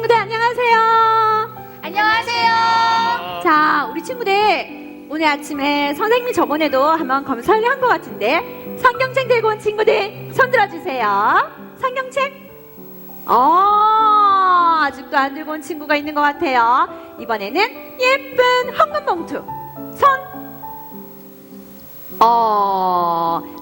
친구들 안녕하세요. 안녕하세요. 자, 우리 친구들 오늘 아침에 선생님이 저번에도 한번 검사를 한 것 같은데 성경책 들고 온 친구들 손 들어주세요. 성경책? 아직도 안 들고 온 친구가 있는 것 같아요. 이번에는 예쁜 황금 봉투. 손.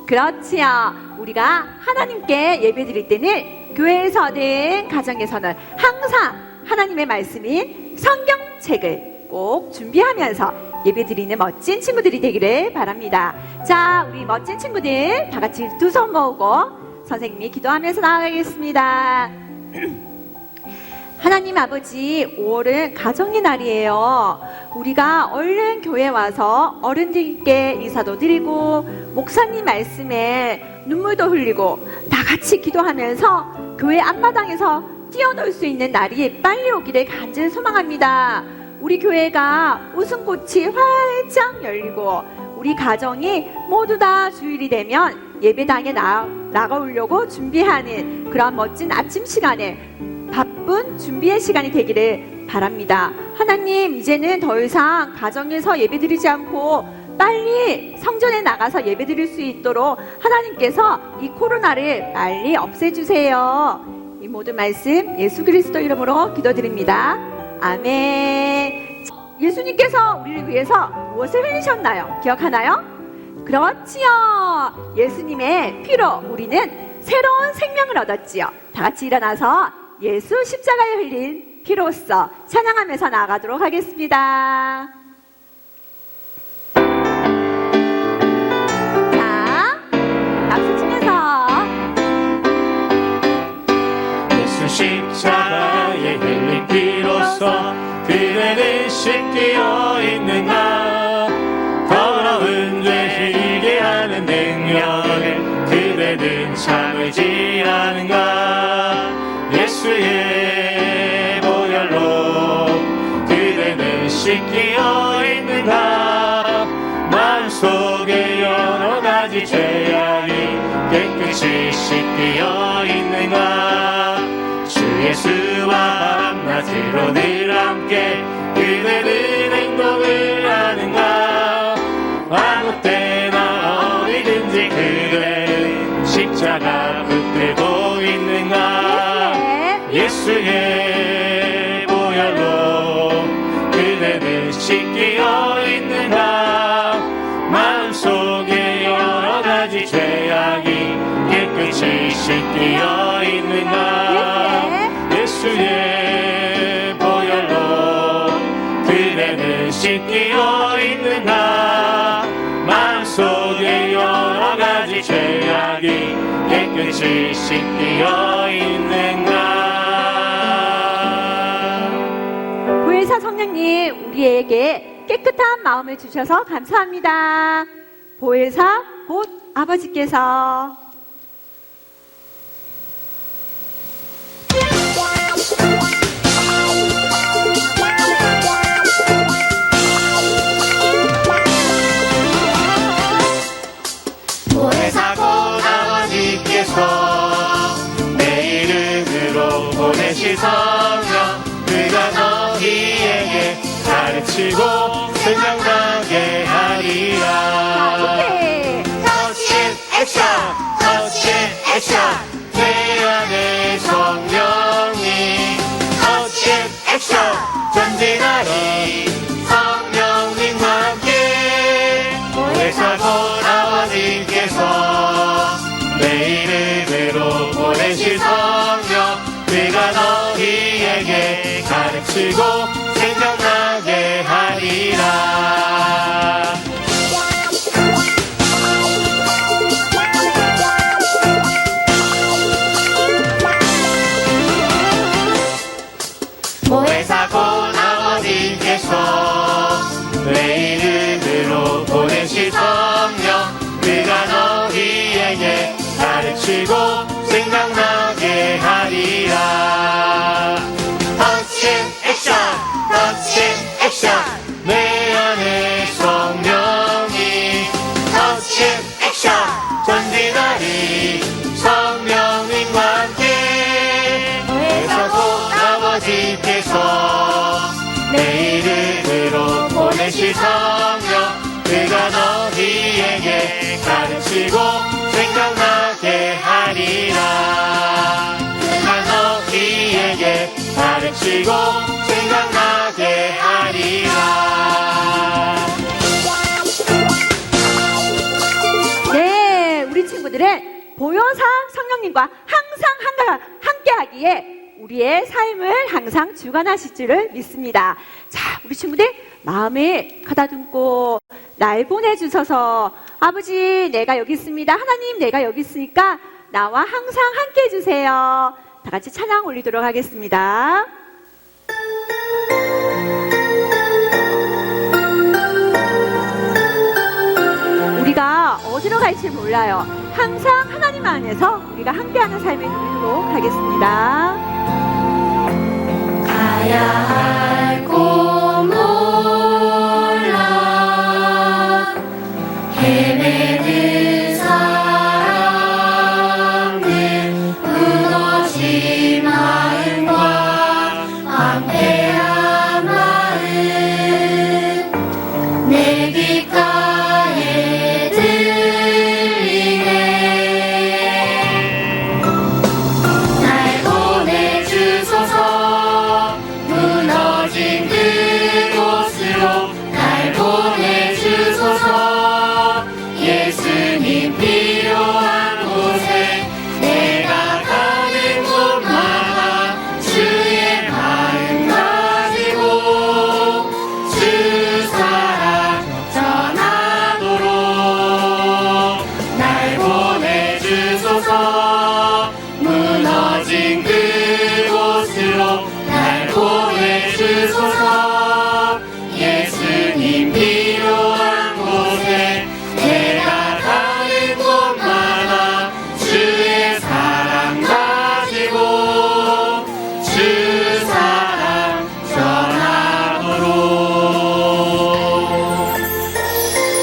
그렇지요. 우리가 하나님께 예배 드릴 때는 교회에서는 가정에서는 항상 하나님의 말씀인 성경책을 꼭 준비하면서 예배 드리는 멋진 친구들이 되기를 바랍니다. 자, 우리 멋진 친구들 다 같이 두 손 모으고 선생님이 기도하면서 나아가겠습니다. 하나님 아버지, 5월은 가정의 날이에요. 우리가 얼른 교회 와서 어른들께 인사도 드리고 목사님 말씀에 눈물도 흘리고 다 같이 기도하면서 교회 앞마당에서 뛰어놀 수 있는 날이 빨리 오기를 간절히 소망합니다. 우리 교회가 웃음꽃이 활짝 열리고 우리 가정이 모두 다 주일이 되면 예배당에 나가오려고 준비하는 그런 멋진 아침 시간에 바쁜 준비의 시간이 되기를 바랍니다. 하나님, 이제는 더 이상 가정에서 예배드리지 않고 빨리 성전에 나가서 예배드릴 수 있도록 하나님께서 이 코로나를 빨리 없애주세요. 이 모든 말씀 예수 그리스도 이름으로 기도드립니다. 아멘. 예수님께서 우리를 위해서 무엇을 흘리셨나요? 기억하나요? 그렇지요. 예수님의 피로 우리는 새로운 생명을 얻었지요. 다 같이 일어나서 예수 십자가에 흘린 피로써 찬양하면서 나아가도록 하겠습니다. 자, 박수 치면서 예수 십자가에 흘린 피로써 그대는 씻기어 있는가. 더러운 죄 희게 하는 능력을 그대는 참을지 않은가. 예수의 보혈로 그대는 씻기어 있는가. 마음속에 여러 가지 죄악이 깨끗이 씻기어 있는가. 주 예수와 밤낮으로 늘 함께 그대는 행동을 하는가. 아무 때나 어디든지 그대는 십자가 붙들고 있는가. 예수의 보혈로 그대는 씻기어 있는가. 마음속에 여러 가지 죄악이 깨끗이 씻기어 있는가. 예수의 보혈로 그대는 씻기어 있는가. 마음속에 여러 가지 죄악이 깨끗이 씻기어 있는가. 보혜사 성령님, 우리에게 깨끗한 마음을 주셔서 감사합니다. 보혜사 곧 아버지께서 보혜사 곧 아버지께서 내 이름으로 보내신 성령 그가 너희에게 가르치고 생각나게 하리라. 터치 액션 터치 액션 내 안에 성령이 터치 액션 전진하리 성령님과 함께. 보혜사 곧 아버지께서 내 이름으로 보내신 성령 그가 너희에게 가르치고 생각나게 하리라. 보혜사 곧 아버지께서 내 이름으로 보내신 성령 그가 너희에게 가르치고 생각나게 하리라. 터치 액션 터치 액션 내 안에 성령이 터치 액션 전진하리 성령님과 함께. 보혜사 곧 아버지 보혈사 성령님과 항상 함께하기에 우리의 삶을 항상 주관하실 줄을 믿습니다. 자, 우리 친구들 마음에 가다듬고 날 보내주셔서 아버지 내가 여기 있습니다. 하나님 내가 여기 있으니까 나와 항상 함께 해주세요. 다 같이 찬양 올리도록 하겠습니다. 우리가 어디로 갈지 몰라요. 항상 하나님 안에서 우리가 함께하는 삶을 누리도록 하겠습니다. 가야 할 곳 몰라 헤매는 사람들 무너진 마음과 황폐한 마음 내 귓가에 들리네 날 보내주소서 무너진 그곳으로 날 보내주소서 예수님 필요한 곳에 내가 가는 곳마다 주의 마음 가지고 주 사랑 전하도록 날 보내주소서 무너진 그곳으로 날 보내주소서 예수님 필요한 곳에 내가 가는 곳마다 주의 사랑 가지고 주 사랑 전하도록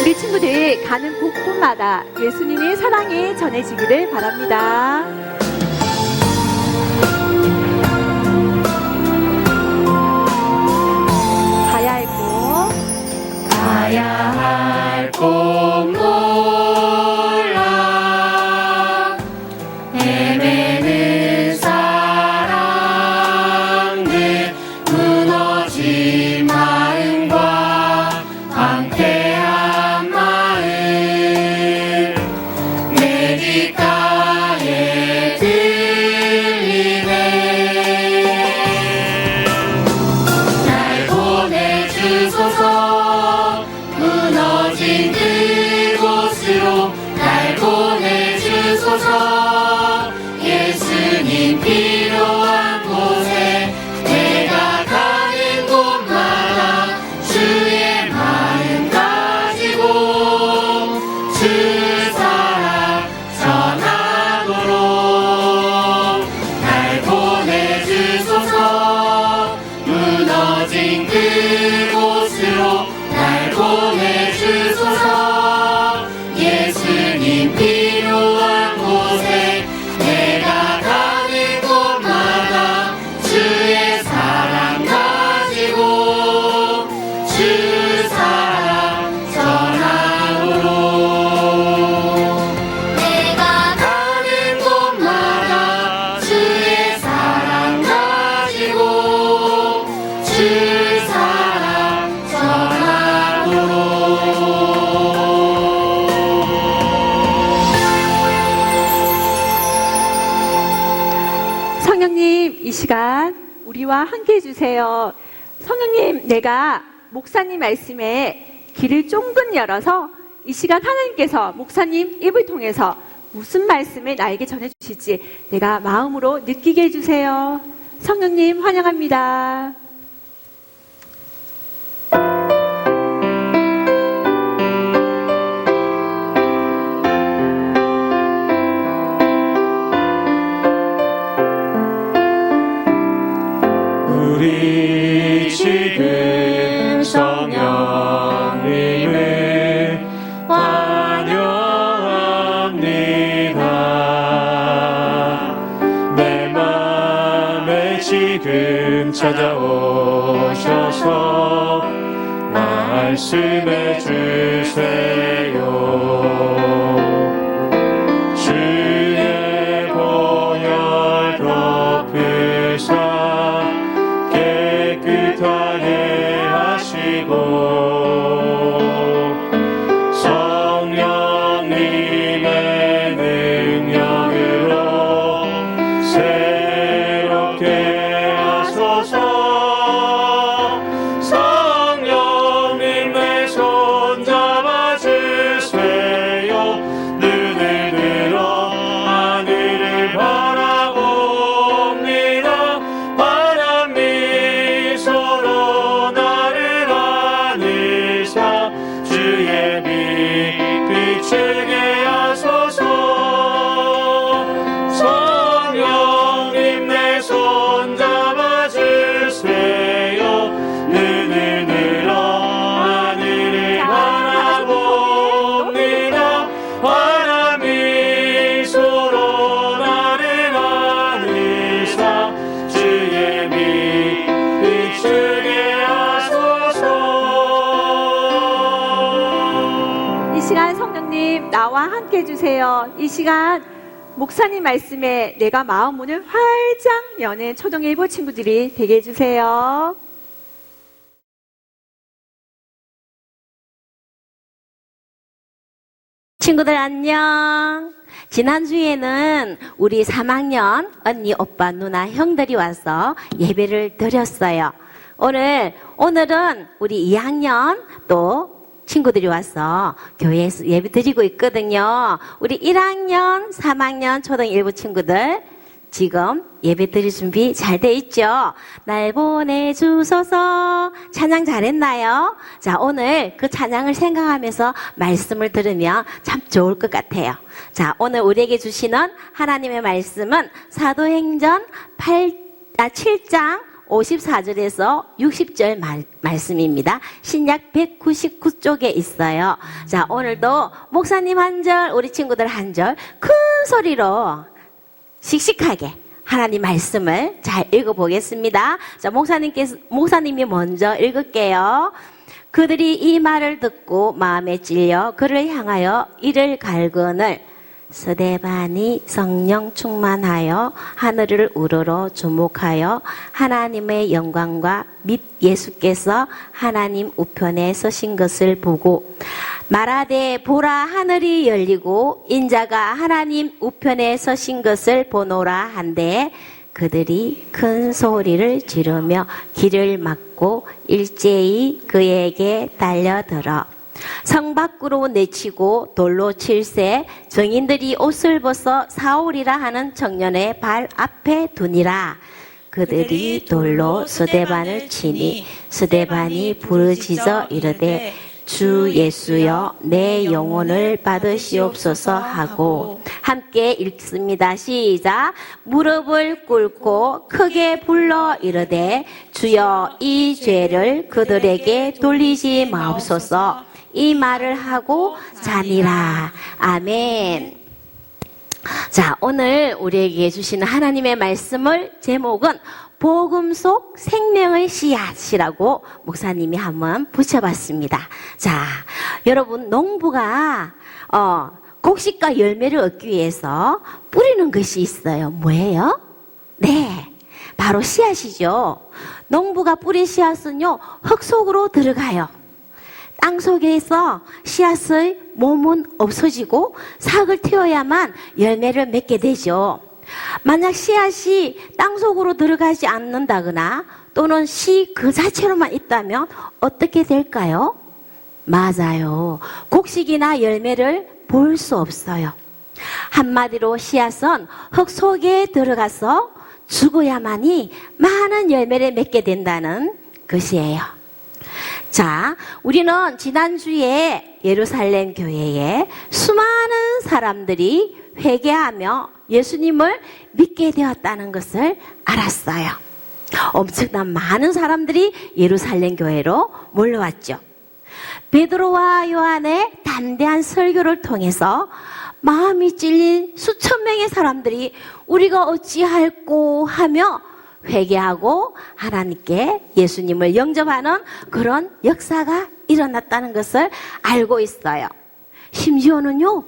우리 친구들 가는 곳곳마다 예수님의 사랑이 전해지기를 바랍니다. 가야 할 곳, 가야 할 곳 몰라 헤매는 사람들 무너진 마음과 황폐한 마음 내 귓가에 들리네 날 보내주소서 무너진 그곳으로 날 보내주소서 예수님 필요한 곳에 내가 가는 곳마다 주의 마음 가지고 주 사랑 전하도록 날 보내주소서 무너진 그곳으로 날 보내주소서 예수님 필요한 곳에 내가 가는 곳마다 주의 사랑 가지고 주 사랑 전하도록 내가 가는 곳마다 주의 사랑 가지고 주 사랑 전하도록 성령님 이 시간 우리와 함께 해주세요. 성령님 내가 목사님 말씀에 길을 쫑긋 열어서 이 시간 하나님께서 목사님 입을 통해서 무슨 말씀을 나에게 전해주실지 내가 마음으로 느끼게 해주세요. 성령님 환영합니다. 우리 지금 성령님을 환영합니다. 내 맘에 지금 찾아오셔서 말씀해 주세요. 주의 보혈 덮으사 깨끗하게 하시고 성령님의 능력 나와 함께 해주세요. 이 시간 목사님 말씀에 내가 마음 문을 활짝 여는 초등일보 친구들이 되게 해주세요. 친구들 안녕. 지난주에는 우리 3학년 언니, 오빠, 누나, 형들이 와서 예배를 드렸어요. 오늘은 우리 2학년 또 친구들이 와서 교회에서 예배 드리고 있거든요. 우리 1학년, 3학년 초등 일부 친구들 지금 예배 드릴 준비 잘 돼 있죠? 날 보내주소서 찬양 잘했나요? 자, 오늘 그 찬양을 생각하면서 말씀을 들으면 참 좋을 것 같아요. 자, 오늘 우리에게 주시는 하나님의 말씀은 사도행전 7장 54절에서 60절 말씀입니다. 신약 199쪽에 있어요. 자, 오늘도 목사님 한 절, 우리 친구들 한 절 큰 소리로 씩씩하게 하나님 말씀을 잘 읽어보겠습니다. 자, 목사님이 먼저 읽을게요. 그들이 이 말을 듣고 마음에 찔려 그를 향하여 이를 갈거늘 스데반이 성령 충만하여 하늘을 우러러 주목하여 하나님의 영광과 및 예수께서 하나님 우편에 서신 것을 보고 말하되 보라 하늘이 열리고 인자가 하나님 우편에 서신 것을 보노라 한데 그들이 큰 소리를 지르며 길을 막고 일제히 그에게 달려들어 성 밖으로 내치고 돌로 칠세 증인들이 옷을 벗어 사울이라 하는 청년의 발 앞에 두니라. 그들이 돌로 스데반을 치니 스데반이 부르짖어 이르되 주 예수여 내 영혼을 받으시옵소서 하고 함께 읽습니다. 시작. 무릎을 꿇고 크게 불러 이르되 주여 이 죄를 그들에게 돌리지 마옵소서. 이 말을 하고 자니라. 아멘. 자, 오늘 우리에게 주시는 하나님의 말씀을 제목은 복음 속 생명의 씨앗이라고 목사님이 한번 붙여봤습니다. 자, 여러분 농부가 곡식과 열매를 얻기 위해서 뿌리는 것이 있어요. 뭐예요? 네, 바로 씨앗이죠. 농부가 뿌린 씨앗은요 흙 속으로 들어가요. 땅 속에서 씨앗의 몸은 없어지고 삭을 틔워야만 열매를 맺게 되죠. 만약 씨앗이 땅 속으로 들어가지 않는다거나 또는 씨 그 자체로만 있다면 어떻게 될까요? 맞아요. 곡식이나 열매를 볼 수 없어요. 한마디로 씨앗은 흙 속에 들어가서 죽어야만이 많은 열매를 맺게 된다는 것이에요. 자, 우리는 지난주에 예루살렘 교회에 수많은 사람들이 회개하며 예수님을 믿게 되었다는 것을 알았어요. 엄청난 많은 사람들이 예루살렘 교회로 몰려왔죠. 베드로와 요한의 담대한 설교를 통해서 마음이 찔린 수천 명의 사람들이 우리가 어찌할꼬 하며 회개하고 하나님께 예수님을 영접하는 그런 역사가 일어났다는 것을 알고 있어요. 심지어는요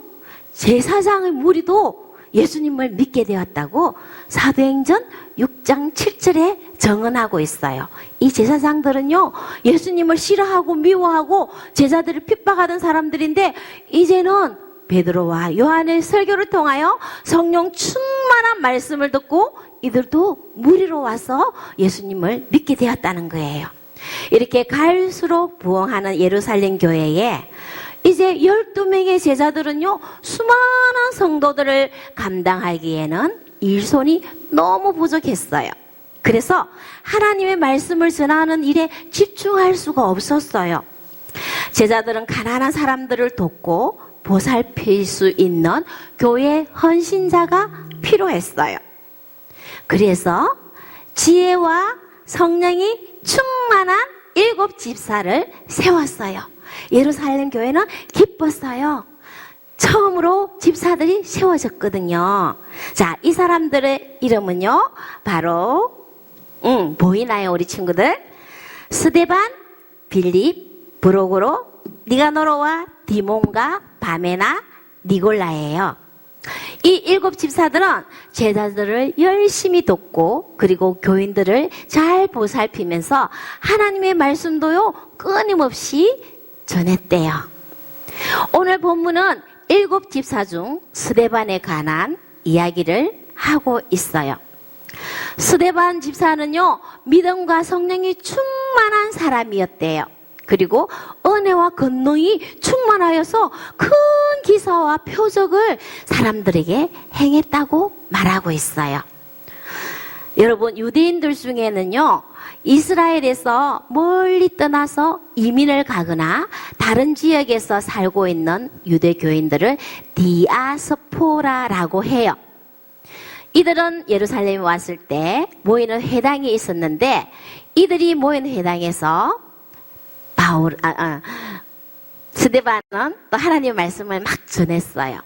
제사장의 무리도 예수님을 믿게 되었다고 사도행전 6장 7절에 정언하고 있어요. 이 제사장들은요 예수님을 싫어하고 미워하고 제자들을 핍박하던 사람들인데 이제는 베드로와 요한의 설교를 통하여 성령 충만한 말씀을 듣고 이들도 무리로 와서 예수님을 믿게 되었다는 거예요. 이렇게 갈수록 부흥하는 예루살렘 교회에 이제 12명의 제자들은요 수많은 성도들을 감당하기에는 일손이 너무 부족했어요. 그래서 하나님의 말씀을 전하는 일에 집중할 수가 없었어요. 제자들은 가난한 사람들을 돕고 보살필 수 있는 교회 헌신자가 필요했어요. 그래서 지혜와 성령이 충만한 7 집사를 세웠어요. 예루살렘 교회는 기뻤어요. 처음으로 집사들이 세워졌거든요. 자, 이 사람들의 이름은요 바로 보이나요 우리 친구들? 스데반, 빌립, 브로고로, 니가노로와 디몬과 바메나, 니골라예요. 이 7 집사들은 제자들을 열심히 돕고 그리고 교인들을 잘 보살피면서 하나님의 말씀도요 끊임없이 전했대요. 오늘 본문은 7 집사 중 스데반에 관한 이야기를 하고 있어요. 스데반 집사는요 믿음과 성령이 충만한 사람이었대요. 그리고 은혜와 권능이 충만하여서 큰 기사와 표적을 사람들에게 행했다고 말하고 있어요. 여러분, 유대인들 중에는요 이스라엘에서 멀리 떠나서 이민을 가거나 다른 지역에서 살고 있는 유대교인들을 디아스포라라고 해요. 이들은 예루살렘에 왔을 때 모이는 회당이 있었는데 이들이 모인 회당에서 스데반은 또 하나님의 말씀을 막 전했어요.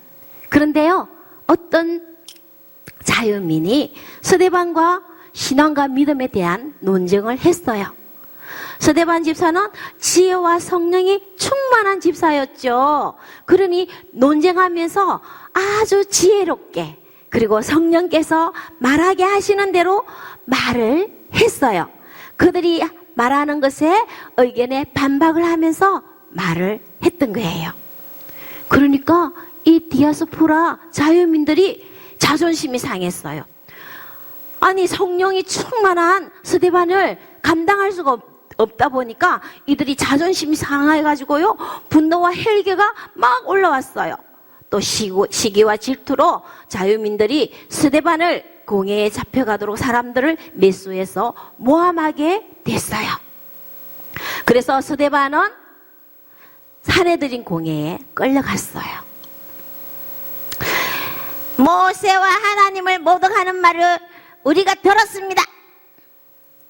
그런데요, 어떤 자유민이 스데반과 신앙과 믿음에 대한 논쟁을 했어요. 스데반 집사는 지혜와 성령이 충만한 집사였죠. 그러니 논쟁하면서 아주 지혜롭게 그리고 성령께서 말하게 하시는 대로 말을 했어요. 그들이 말하는 것에 의견에 반박을 하면서 말을 했던 거예요. 그러니까 이 디아스포라 자유민들이 자존심이 상했어요. 아니, 성령이 충만한 스데반을 감당할 수가 없다 보니까 이들이 자존심이 상해가지고요 분노와 헬게가 막 올라왔어요. 또 시기와 질투로 자유민들이 스데반을 공회에 잡혀가도록 사람들을 매수해서 모함하게 됐어요. 그래서 스데반은 사내들인 공회에 끌려갔어요. 모세와 하나님을 모독하는 말을 우리가 들었습니다.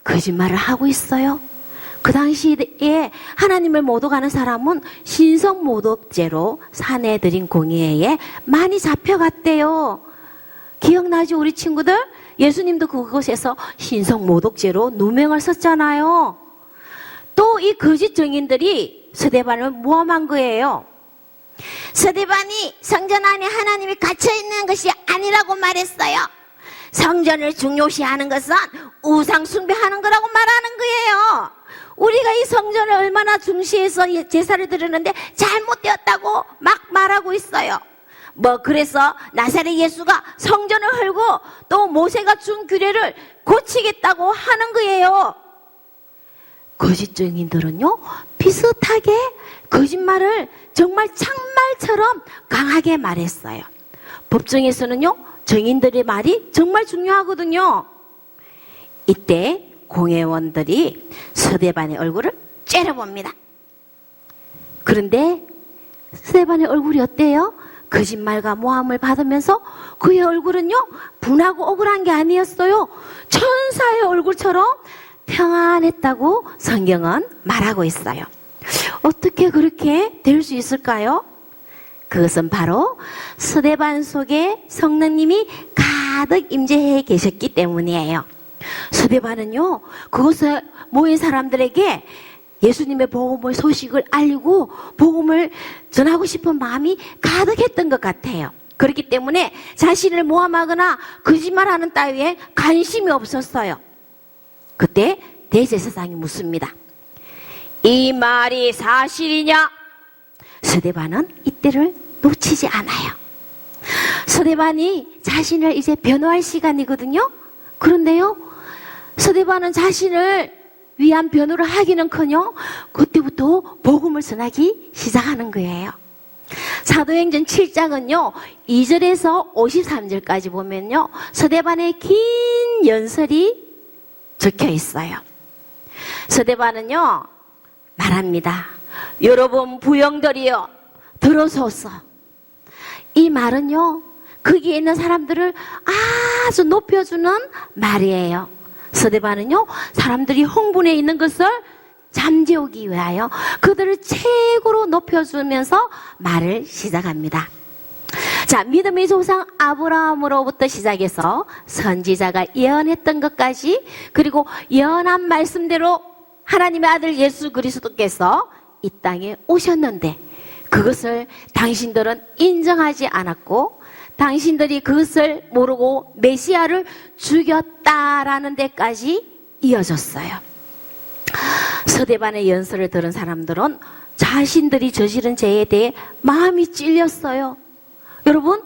거짓말을 하고 있어요. 그 당시에 하나님을 모독하는 사람은 신성모독죄로 사내들인 공회에 많이 잡혀갔대요. 기억나죠, 우리 친구들? 예수님도 그곳에서 신성모독죄로 누명을 썼잖아요. 또 이 거짓 증인들이 스데반을 모함한 거예요. 스데반이 성전 안에 하나님이 갇혀있는 것이 아니라고 말했어요. 성전을 중요시하는 것은 우상 숭배하는 거라고 말하는 거예요. 우리가 이 성전을 얼마나 중시해서 제사를 드리는데 잘못되었다고 막 말하고 있어요. 그래서 나사렛 예수가 성전을 헐고 또 모세가 준 규례를 고치겠다고 하는 거예요. 거짓 증인들은요 비슷하게 거짓말을 정말 참말처럼 강하게 말했어요. 법정에서는요 증인들의 말이 정말 중요하거든요. 이때 공회원들이 스데반의 얼굴을 째려봅니다. 그런데 스데반의 얼굴이 어때요? 거짓말과 모함을 받으면서 그의 얼굴은요 분하고 억울한 게 아니었어요. 천사의 얼굴처럼 평안했다고 성경은 말하고 있어요. 어떻게 그렇게 될 수 있을까요? 그것은 바로 스데반 속에 성령님이 가득 임재해 계셨기 때문이에요. 스데반은요 그곳에 모인 사람들에게 예수님의 복음의 소식을 알리고 복음을 전하고 싶은 마음이 가득했던 것 같아요. 그렇기 때문에 자신을 모함하거나 거짓말하는 따위에 관심이 없었어요. 그때 대제사장이 묻습니다. 이 말이 사실이냐? 스데반은 이때를 놓치지 않아요. 스데반이 자신을 이제 변호할 시간이거든요. 그런데요 스데반은 자신을 위한 변호를 하기는커녕 그때부터 복음을 전하기 시작하는 거예요. 사도행전 7장은요 2절에서 53절까지 보면요 스데반의 긴 연설이 적혀 있어요. 스데반은요 말합니다. 여러분 부형들이여 들어서서. 이 말은요 거기에 있는 사람들을 아주 높여주는 말이에요. 스데반은요 사람들이 흥분해 있는 것을 잠재우기 위하여 그들을 최고로 높여주면서 말을 시작합니다. 자, 믿음의 조상 아브라함으로부터 시작해서 선지자가 예언했던 것까지, 그리고 예언한 말씀대로 하나님의 아들 예수 그리스도께서 이 땅에 오셨는데 그것을 당신들은 인정하지 않았고 당신들이 그것을 모르고 메시아를 죽였다라는 데까지 이어졌어요. 서대반의 연설을 들은 사람들은 자신들이 저지른 죄에 대해 마음이 찔렸어요. 여러분,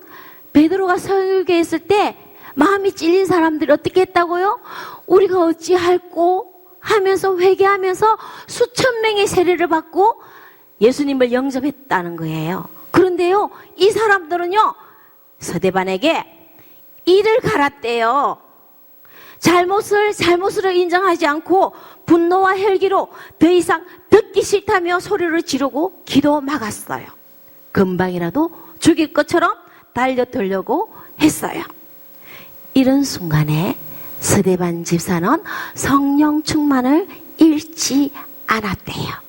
베드로가 설교했을 때 마음이 찔린 사람들이 어떻게 했다고요? 우리가 어찌할꼬 하면서 회개하면서 수천 명의 세례를 받고 예수님을 영접했다는 거예요. 그런데요, 이 사람들은요, 서대반에게 이를 갈았대요. 잘못으로 인정하지 않고 분노와 혈기로 더 이상 듣기 싫다며 소리를 지르고 기도 막았어요. 금방이라도 죽일 것처럼 달려들려고 했어요. 이런 순간에 서대반 집사는 성령 충만을 잃지 않았대요.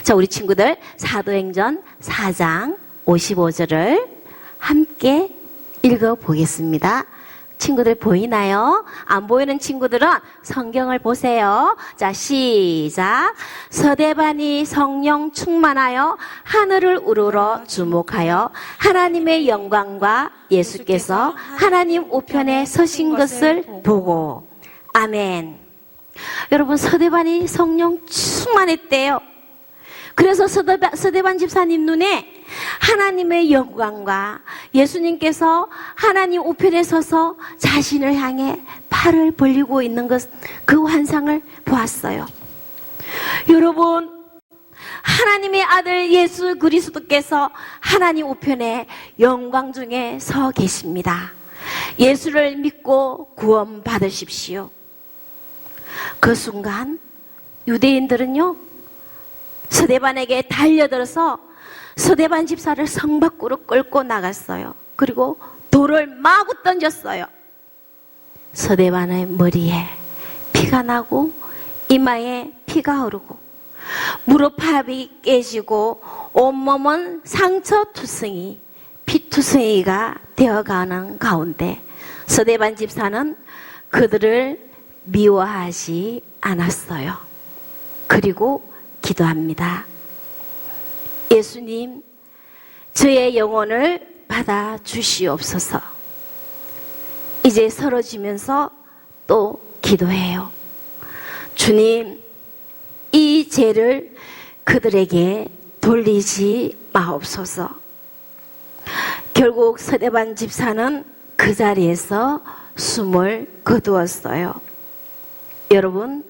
자, 우리 친구들 사도행전 4장 55절을 함께 읽어보겠습니다. 친구들 보이나요? 안 보이는 친구들은 성경을 보세요. 자, 시작. 서대반이 성령 충만하여 하늘을 우러러 주목하여 하나님의 영광과 예수께서 하나님 우편에 서신 것을 보고. 아멘. 여러분, 서대반이 성령 충만했대요. 그래서 서대반 집사님 눈에 하나님의 영광과 예수님께서 하나님 우편에 서서 자신을 향해 팔을 벌리고 있는 그 환상을 보았어요. 여러분, 하나님의 아들 예수 그리스도께서 하나님 우편에 영광 중에 서 계십니다. 예수를 믿고 구원 받으십시오. 그 순간 유대인들은요, 서대반에게 달려들어서 서대반 집사를 성 밖으로 끌고 나갔어요. 그리고 돌을 마구 던졌어요. 서대반의 머리에 피가 나고 이마에 피가 흐르고 무릎팍이 깨지고 온몸은 상처투성이, 피투성이가 되어가는 가운데 서대반 집사는 그들을 미워하지 않았어요. 그리고 기도합니다. 예수님, 저의 영혼을 받아 주시옵소서. 이제 쓰러지면서 또 기도해요. 주님, 이 죄를 그들에게 돌리지 마옵소서. 결국 서대반 집사는 그 자리에서 숨을 거두었어요. 여러분,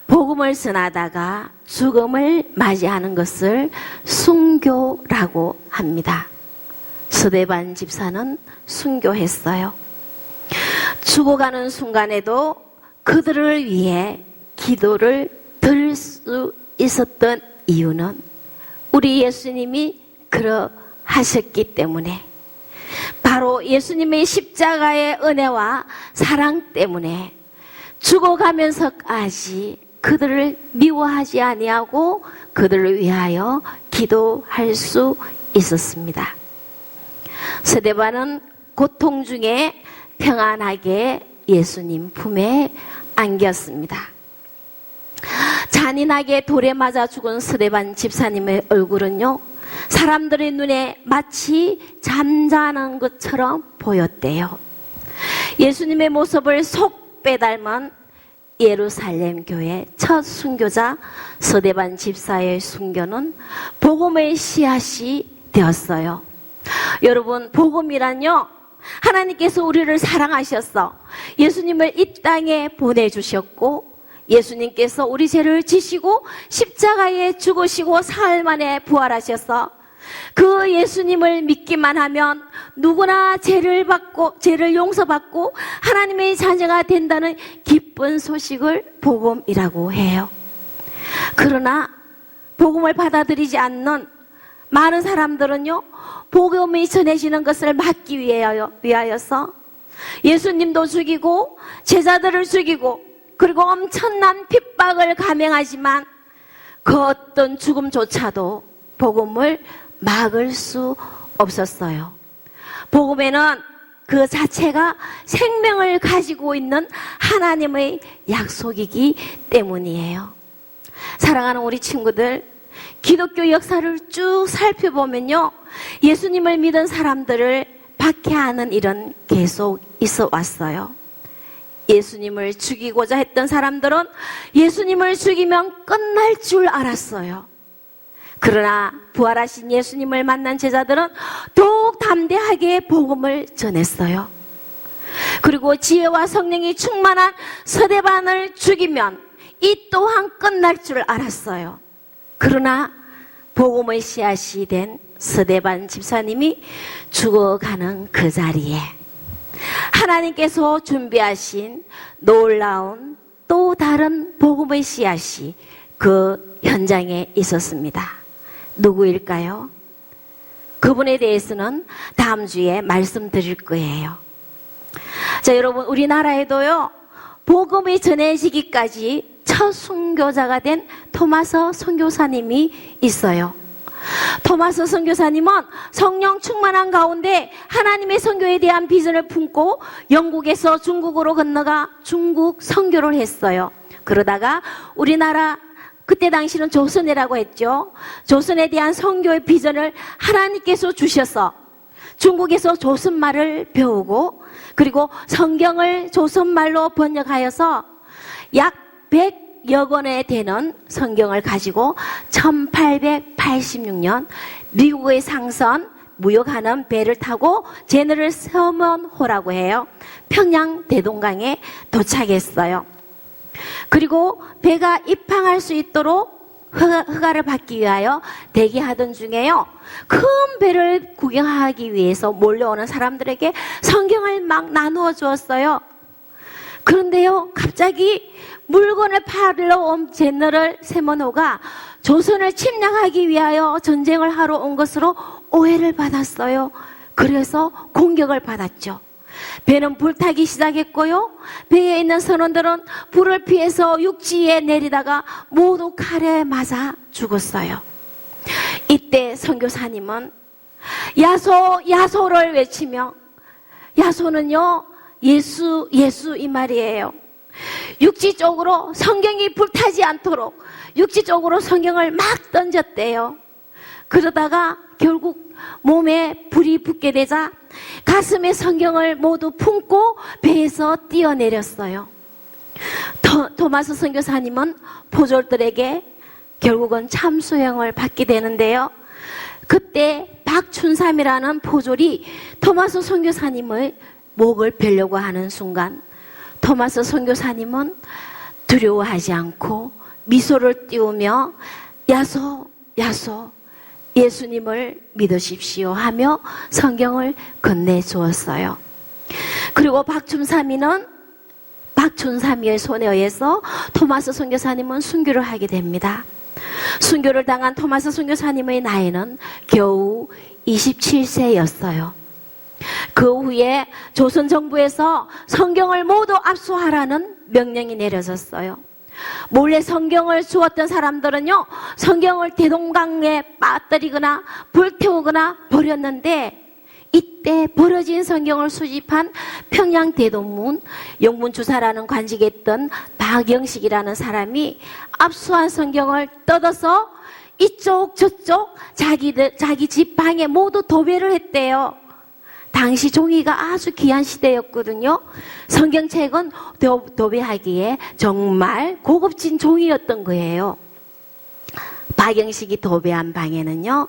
복음을 전하다가 죽음을 맞이하는 것을 순교라고 합니다. 서대반 집사는 순교했어요. 죽어가는 순간에도 그들을 위해 기도를 드릴 수 있었던 이유는 우리 예수님이 그러하셨기 때문에, 바로 예수님의 십자가의 은혜와 사랑 때문에 죽어가면서까지 그들을 미워하지 아니하고 그들을 위하여 기도할 수 있었습니다. 서대반은 고통 중에 평안하게 예수님 품에 안겼습니다. 잔인하게 돌에 맞아 죽은 서대반 집사님의 얼굴은요, 사람들의 눈에 마치 잠자는 것처럼 보였대요. 예수님의 모습을 속 빼닮은 예루살렘 교회 첫 순교자 서대반 집사의 순교는 복음의 씨앗이 되었어요. 여러분, 복음이란요, 하나님께서 우리를 사랑하셔서 예수님을 이 땅에 보내주셨고, 예수님께서 우리 죄를 지시고 십자가에 죽으시고 사흘 만에 부활하셔서 그 예수님을 믿기만 하면 누구나 죄를 용서받고 하나님의 자녀가 된다는 기쁜 소식을 복음이라고 해요. 그러나 복음을 받아들이지 않는 많은 사람들은요, 복음이 전해지는 것을 막기 위하여서 예수님도 죽이고 제자들을 죽이고 그리고 엄청난 핍박을 감행하지만 그 어떤 죽음조차도 복음을 막을 수 없었어요. 복음에는 그 자체가 생명을 가지고 있는 하나님의 약속이기 때문이에요. 사랑하는 우리 친구들, 기독교 역사를 쭉 살펴보면요, 예수님을 믿은 사람들을 박해하는 일은 계속 있어 왔어요. 예수님을 죽이고자 했던 사람들은 예수님을 죽이면 끝날 줄 알았어요. 그러나 부활하신 예수님을 만난 제자들은 더욱 담대하게 복음을 전했어요. 그리고 지혜와 성령이 충만한 서대반을 죽이면 이 또한 끝날 줄 알았어요. 그러나 복음의 씨앗이 된 서대반 집사님이 죽어가는 그 자리에 하나님께서 준비하신 놀라운 또 다른 복음의 씨앗이 그 현장에 있었습니다. 누구일까요? 그분에 대해서는 다음 주에 말씀드릴 거예요. 자, 여러분, 우리나라에도요, 복음이 전해지기까지 첫 순교자가 된 토마스 선교사님이 있어요. 토마스 선교사님은 성령 충만한 가운데 하나님의 선교에 대한 비전을 품고 영국에서 중국으로 건너가 중국 선교를 했어요. 그러다가 우리나라, 그때 당시는 조선이라고 했죠. 조선에 대한 선교의 비전을 하나님께서 주셔서 중국에서 조선말을 배우고, 그리고 성경을 조선말로 번역하여서 약 100여 권에 되는 성경을 가지고 1886년 미국의 상선 무역하는 배를 타고 제너럴 서먼호라고 해요, 평양 대동강에 도착했어요. 그리고 배가 입항할 수 있도록 허가를 받기 위하여 대기하던 중에요, 큰 배를 구경하기 위해서 몰려오는 사람들에게 성경을 막 나누어 주었어요. 그런데요, 갑자기 물건을 팔러 온 제너럴 세먼호가 조선을 침략하기 위하여 전쟁을 하러 온 것으로 오해를 받았어요. 그래서 공격을 받았죠. 배는 불타기 시작했고요, 배에 있는 선원들은 불을 피해서 육지에 내리다가 모두 칼에 맞아 죽었어요. 이때 선교사님은 야소, 야소를 외치며, 야소는요, 예수, 예수 이 말이에요. 육지 쪽으로 성경이 불타지 않도록 육지 쪽으로 성경을 막 던졌대요. 그러다가 결국 몸에 불이 붙게 되자 가슴에 성경을 모두 품고 배에서 뛰어내렸어요. 토마스 선교사님은 포졸들에게 결국은 참수형을 받게 되는데요, 그때 박춘삼이라는 포졸이 토마스 선교사님의 목을 베려고 하는 순간 토마스 선교사님은 두려워하지 않고 미소를 띄우며 야소, 야소, 예수님을 믿으십시오 하며 성경을 건네주었어요. 그리고 박춘삼이의 손에 의해서 토마스 선교사님은 순교를 하게 됩니다. 순교를 당한 토마스 선교사님의 나이는 겨우 27세였어요. 그 후에 조선 정부에서 성경을 모두 압수하라는 명령이 내려졌어요. 몰래 성경을 주었던 사람들은요, 성경을 대동강에 빠뜨리거나 불태우거나 버렸는데, 이때 버려진 성경을 수집한 평양 대동문 영문주사라는 관직에 있던 박영식이라는 사람이 압수한 성경을 뜯어서 이쪽 저쪽 자기 집 방에 모두 도배를 했대요. 당시 종이가 아주 귀한 시대였거든요. 성경책은 도배하기에 정말 고급진 종이였던 거예요. 박영식이 도배한 방에는요,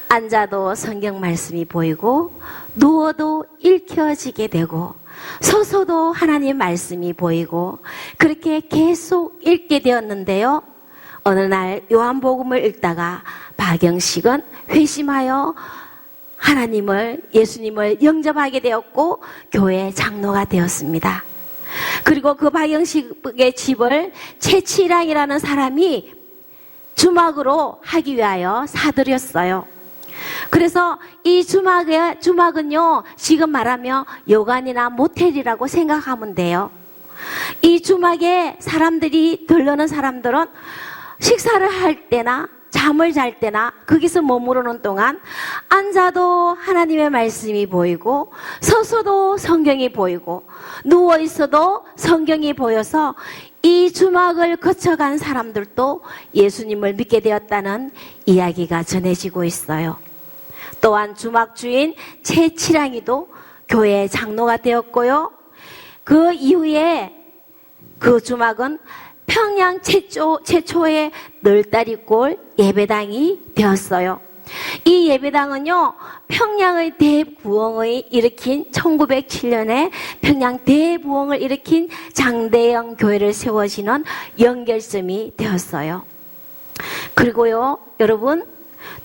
앉아도 성경 말씀이 보이고 누워도 읽혀지게 되고 서서도 하나님 말씀이 보이고 그렇게 계속 읽게 되었는데요, 어느 날 요한복음을 읽다가 박영식은 회심하여 하나님을, 예수님을 영접하게 되었고 교회 장로가 되었습니다. 그리고 그 박영식의 집을 최치랑이라는 사람이 주막으로 하기 위하여 사들였어요. 그래서 이 주막은요, 지금 말하면 여관이나 모텔이라고 생각하면 돼요. 이 주막에 사람들이 들르는 사람들은 식사를 할 때나 잠을 잘 때나 거기서 머무르는 동안 앉아도 하나님의 말씀이 보이고 서서도 성경이 보이고 누워 있어도 성경이 보여서 이 주막을 거쳐간 사람들도 예수님을 믿게 되었다는 이야기가 전해지고 있어요. 또한 주막 주인 최치랑이도 교회 장로가 되었고요. 그 이후에 그 주막은 평양 최초의 널다리골 예배당이 되었어요. 이 예배당은요, 평양의 대부흥을 일으킨 1907년에 평양 대부흥을 일으킨 장대영 교회를 세워지는 연결점이 되었어요. 그리고요, 여러분,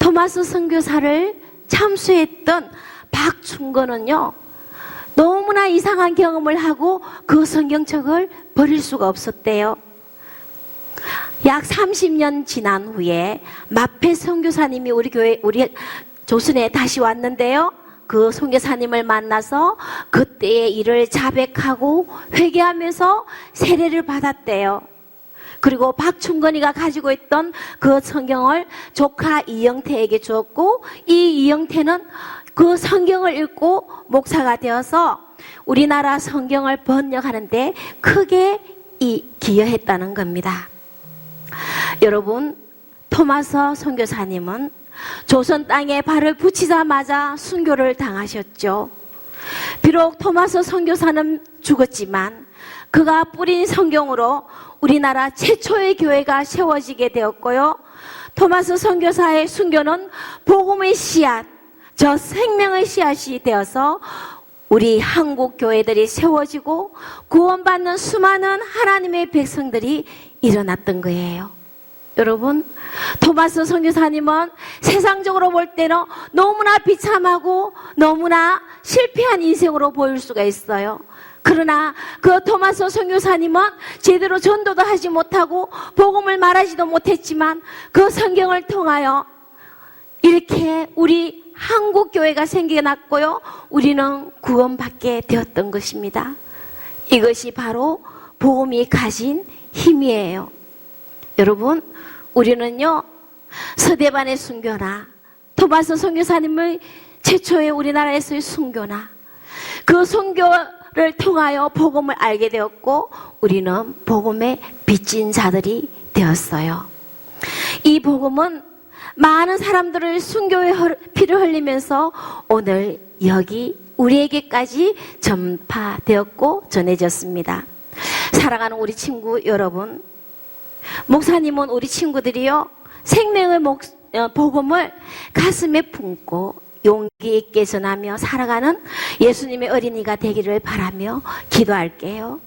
토마스 선교사를 참수했던 박충건은요, 너무나 이상한 경험을 하고 그 성경책을 버릴 수가 없었대요. 약 30년 지난 후에 마페 선교사님이 우리 조선에 다시 왔는데요. 그 선교사님을 만나서 그때의 일을 자백하고 회개하면서 세례를 받았대요. 그리고 박충건이가 가지고 있던 그 성경을 조카 이영태에게 주었고, 이 이영태는 그 성경을 읽고 목사가 되어서 우리나라 성경을 번역하는데 크게 기여했다는 겁니다. 여러분, 토마스 선교사님은 조선 땅에 발을 붙이자마자 순교를 당하셨죠. 비록 토마스 선교사는 죽었지만 그가 뿌린 성경으로 우리나라 최초의 교회가 세워지게 되었고요. 토마스 선교사의 순교는 복음의 씨앗, 저 생명의 씨앗이 되어서 우리 한국 교회들이 세워지고 구원받는 수많은 하나님의 백성들이 일어났던 거예요. 여러분, 토마스 선교사님은 세상적으로 볼 때는 너무나 비참하고 너무나 실패한 인생으로 보일 수가 있어요. 그러나 그 토마스 선교사님은 제대로 전도도 하지 못하고 복음을 말하지도 못했지만 그 성경을 통하여 이렇게 우리 한국 교회가 생겨났고요. 우리는 구원받게 되었던 것입니다. 이것이 바로 복음이 가진 힘이에요. 여러분, 우리는요, 서대반의 순교나 토마스 선교사님의 최초의 우리나라에서의 순교나 그 순교를 통하여 복음을 알게 되었고, 우리는 복음의 빚진 자들이 되었어요. 이 복음은 많은 사람들을 순교의 피를 흘리면서 오늘 여기 우리에게까지 전파되었고 전해졌습니다. 사랑하는 우리 친구 여러분, 목사님은 우리 친구들이요, 생명의 복음을 가슴에 품고 용기 있게 전하며 살아가는 예수님의 어린이가 되기를 바라며 기도할게요.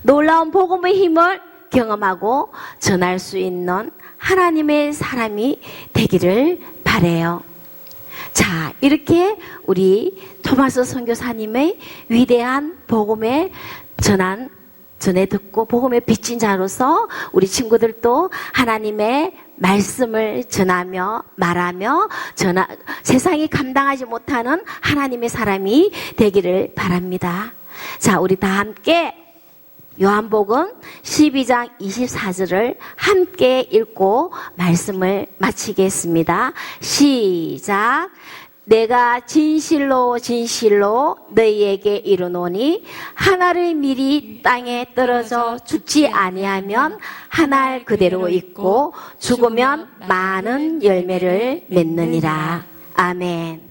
놀라운 복음의 힘을 경험하고 전할 수 있는 하나님의 사람이 되기를 바라요. 자, 이렇게 우리 토마스 선교사님의 위대한 복음의 전해 듣고 복음의 빚진 자로서 우리 친구들도 하나님의 말씀을 전하며 말하며 세상이 감당하지 못하는 하나님의 사람이 되기를 바랍니다. 자, 우리 다 함께 요한복음 12장 24절을 함께 읽고 말씀을 마치겠습니다. 시작. 내가 진실로 진실로 너희에게 이르노니 하나의 밀이 땅에 떨어져 죽지 아니하면 한 알 그대로 있고 죽으면 많은 열매를 맺느니라. 아멘.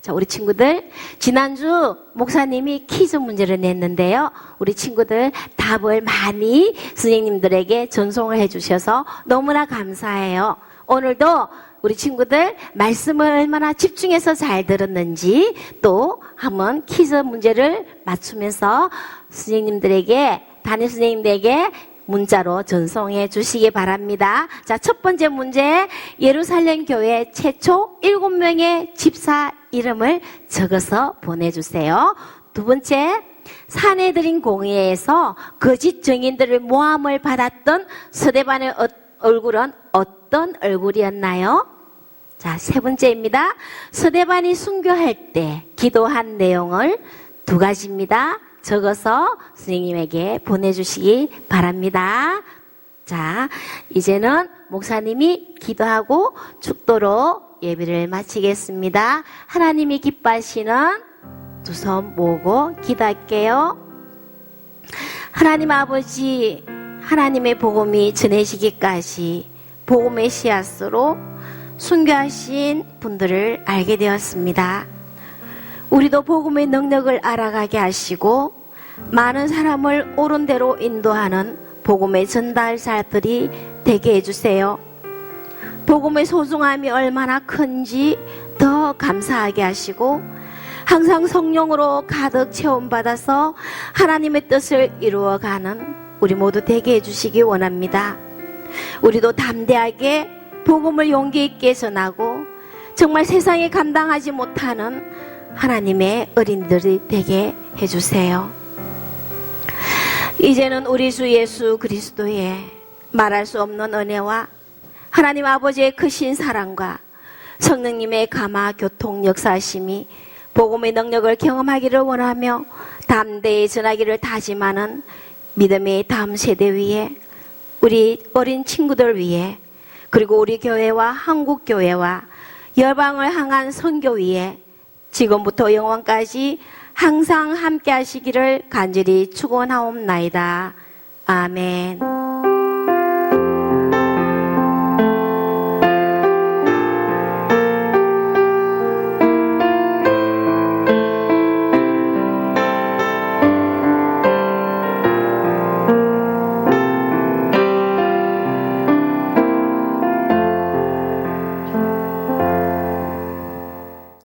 자, 우리 친구들, 지난주 목사님이 퀴즈 문제를 냈는데요. 우리 친구들 답을 많이 선생님들에게 전송을 해주셔서 너무나 감사해요. 오늘도 우리 친구들 말씀을 얼마나 집중해서 잘 들었는지 또 한번 퀴즈 문제를 맞추면서 선생님들에게, 담임 선생님들에게 문자로 전송해 주시기 바랍니다. 자, 첫 번째 문제, 예루살렘 교회 최초 7명의 집사 이름을 적어서 보내주세요. 두 번째, 사내들인 공회에서 거짓 증인들을 모함을 받았던 서대반의 얼굴은 어떤 얼굴이었나요? 자, 세 번째입니다. 서대반이 순교할 때 기도한 내용을 두 가지입니다. 적어서 선생님에게 보내주시기 바랍니다. 자, 이제는 목사님이 기도하고 축도로 예배를 마치겠습니다. 하나님이 기뻐하시는 두 손 모으고 기도할게요. 하나님 아버지, 하나님의 복음이 전해지기까지 복음의 씨앗으로 순교하신 분들을 알게 되었습니다. 우리도 복음의 능력을 알아가게 하시고 많은 사람을 옳은 대로 인도하는 복음의 전달자들이 되게 해주세요. 복음의 소중함이 얼마나 큰지 더 감사하게 하시고 항상 성령으로 가득 체험받아서 하나님의 뜻을 이루어가는 우리 모두 되게 해주시기 원합니다. 우리도 담대하게 복음을 용기 있게 전하고 정말 세상에 감당하지 못하는 하나님의 어린이들이 되게 해주세요. 이제는 우리 주 예수 그리스도의 말할 수 없는 은혜와 하나님 아버지의 크신 사랑과 성령님의 감화 교통 역사하심이 복음의 능력을 경험하기를 원하며 담대히 전하기를 다짐하는 믿음의 다음 세대 위에 우리 어린 친구들 위에 그리고 우리 교회와 한국교회와 열방을 향한 선교 위에 지금부터 영원까지 항상 함께 하시기를 간절히 축원하옵나이다. 아멘.